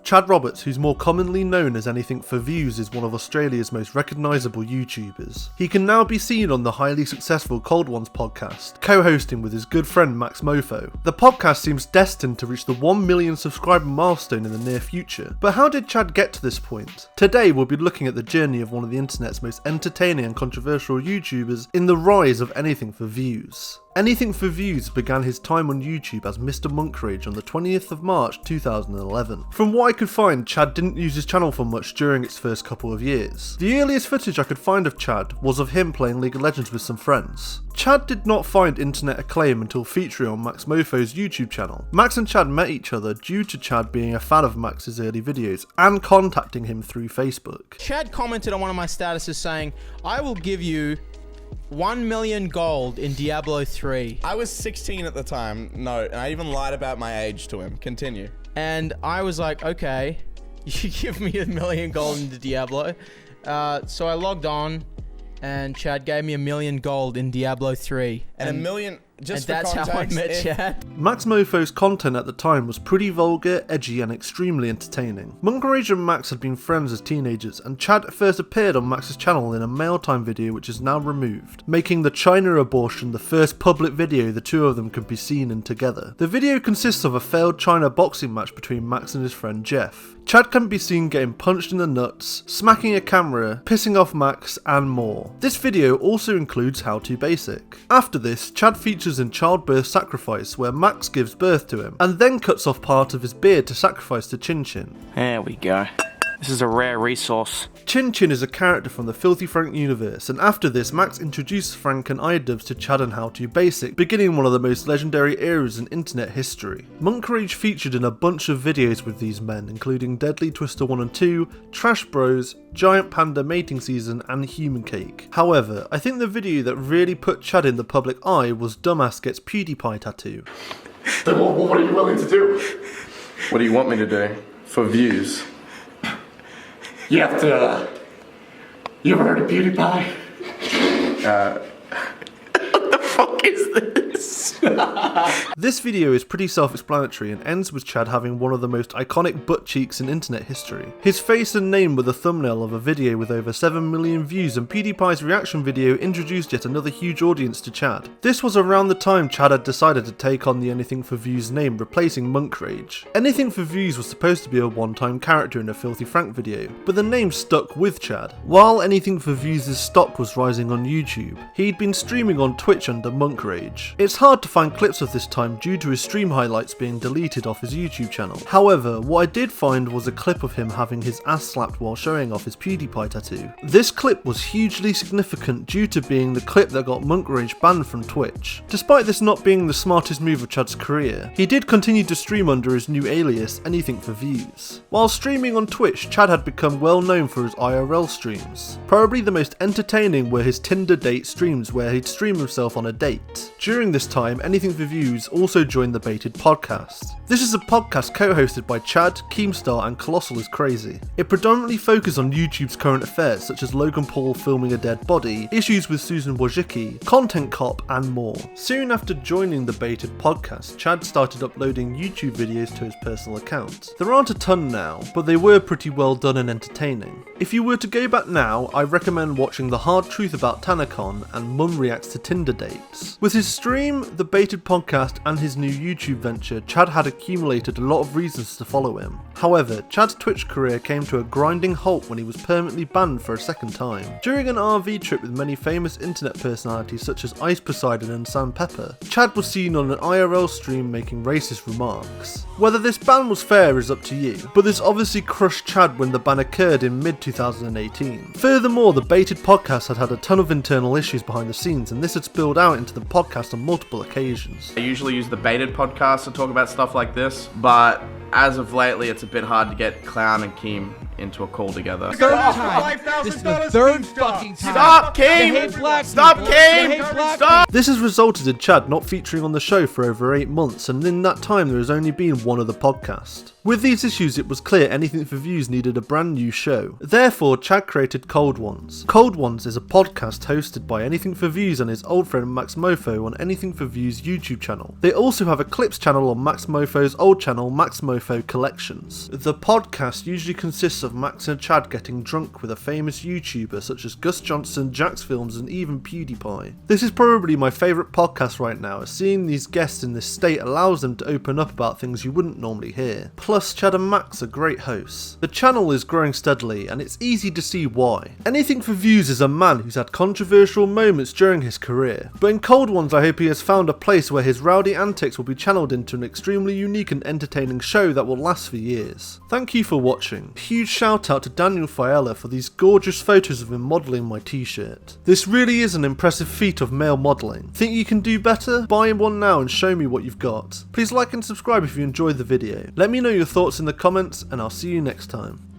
Chad Roberts, who's more commonly known as Anything4Views, is one of Australia's most recognisable YouTubers. He can now be seen on the highly successful Cold Ones podcast, co-hosting with his good friend Maxmoefoe. The podcast seems destined to reach the 1 million subscriber milestone in the near future. But how did Chad get to this point? Today we'll be looking at the journey of one of the internet's most entertaining and controversial YouTubers in the rise of Anything4Views. Anything4Views began his time on YouTube as Mr. Monkrage on the 20th of March 2011. From what I could find, Chad didn't use his channel for much during its first couple of years. The earliest footage I could find of Chad was of him playing League of Legends with some friends. Chad did not find internet acclaim until featuring on Maxmoefoe's YouTube channel. Max and Chad met each other due to Chad being a fan of Max's early videos and contacting him through Facebook. Chad commented on one of my statuses saying, "I will give you 1 million gold in Diablo 3. I was 16 at the time, and I even lied about my age to him. Continue. And I was like, okay, you give me 1 million gold into Diablo. So I logged on, and Chad gave me 1 million gold in Diablo 3. And 1 million, just for that's context, how I met Chad. Maxmoefoe's content at the time was pretty vulgar, edgy and extremely entertaining. Monkrage and Max had been friends as teenagers, and Chad first appeared on Max's channel in a mail time video which is now removed, making the China abortion the first public video the two of them could be seen in together. The video consists of a failed China boxing match between Max and his friend Jeff. Chad can be seen getting punched in the nuts, smacking a camera, pissing off Max, and more. This video also includes How To Basic. After this, Chad features in Childbirth Sacrifice, where Max gives birth to him, and then cuts off part of his beard to sacrifice to Chin Chin. There we go. This is a rare resource. Chin Chin is a character from the Filthy Frank universe, and after this, Max introduces Frank and IDubbbz to Chad and How To Basic, beginning one of the most legendary eras in internet history. Monkrage featured in a bunch of videos with these men, including Deadly Twister 1 and 2, Trash Bros, Giant Panda Mating Season, and Human Cake. However, I think the video that really put Chad in the public eye was Dumbass Gets PewDiePie Tattoo. Then what are you willing to do? What do you want me to do? For views? You have to, you ever heard of PewDiePie? What the fuck is this? This video is pretty self-explanatory and ends with Chad having one of the most iconic butt cheeks in internet history. His face and name were the thumbnail of a video with over 7 million views, and PewDiePie's reaction video introduced yet another huge audience to Chad. This was around the time Chad had decided to take on the Anything4Views name, replacing Monkrage. Anything4Views was supposed to be a one-time character in a Filthy Frank video, but the name stuck with Chad. While Anything4Views' stock was rising on YouTube, he'd been streaming on Twitch under Monkrage. It's hard to find clips of this time due to his stream highlights being deleted off his YouTube channel. However, what I did find was a clip of him having his ass slapped while showing off his PewDiePie tattoo. This clip was hugely significant due to being the clip that got Monkrage banned from Twitch. Despite this not being the smartest move of Chad's career, he did continue to stream under his new alias, Anything4Views. While streaming on Twitch, Chad had become well known for his IRL streams. Probably the most entertaining were his Tinder date streams, where he'd stream himself on a date. During this time, Anything4Views also joined the Baited podcast. This is a podcast co-hosted by Chad, Keemstar and Colossal is Crazy. It predominantly focuses on YouTube's current affairs such as Logan Paul filming a dead body, issues with Susan Wojcicki, Content Cop and more. Soon after joining the Baited podcast, Chad started uploading YouTube videos to his personal account. There aren't a ton now, but they were pretty well done and entertaining. If you were to go back now, I recommend watching The Hard Truth About TanaCon and Mum Reacts to Tinder Dates. With his stream, the Baited podcast and his new YouTube venture, Chad had accumulated a lot of reasons to follow him. However, Chad's Twitch career came to a grinding halt when he was permanently banned for a second time. During an RV trip with many famous internet personalities such as Ice Poseidon and Sam Pepper, Chad was seen on an IRL stream making racist remarks. Whether this ban was fair is up to you, but this obviously crushed Chad when the ban occurred in mid-2018. Furthermore, the Baited podcast had a ton of internal issues behind the scenes, and this had spilled out into the podcast on multiple occasions. I usually use the Baited podcast to talk about stuff like this, but as of lately it's a bit hard to get Clown and Keem into a call together. Third time. This is the third fucking time. Stop, King! They hate black Stop, people. King! They hate black Stop! This has resulted in Chad not featuring on the show for over 8 months, and in that time there has only been one other podcast. With these issues, it was clear Anything4Views needed a brand new show. Therefore, Chad created Cold Ones. Cold Ones is a podcast hosted by Anything4Views and his old friend Maxmoefoe on Anything4Views YouTube channel. They also have a clips channel on Maxmoefoe's old channel, Maxmoefoe Collections. The podcast usually consists of Max and Chad getting drunk with a famous YouTuber such as Gus Johnson, Jax Films, and even PewDiePie. This is probably my favourite podcast right now, as seeing these guests in this state allows them to open up about things you wouldn't normally hear. Plus, Chad and Max are great hosts. The channel is growing steadily, and it's easy to see why. Anything4Views is a man who's had controversial moments during his career, but in Cold Ones I hope he has found a place where his rowdy antics will be channeled into an extremely unique and entertaining show that will last for years. Thank you for watching. Huge shout out to Daniel Fiella for these gorgeous photos of him modelling my t-shirt. This really is an impressive feat of male modelling. Think you can do better? Buy one now and show me what you've got. Please like and subscribe if you enjoyed the video. Let me know your thoughts in the comments, and I'll see you next time.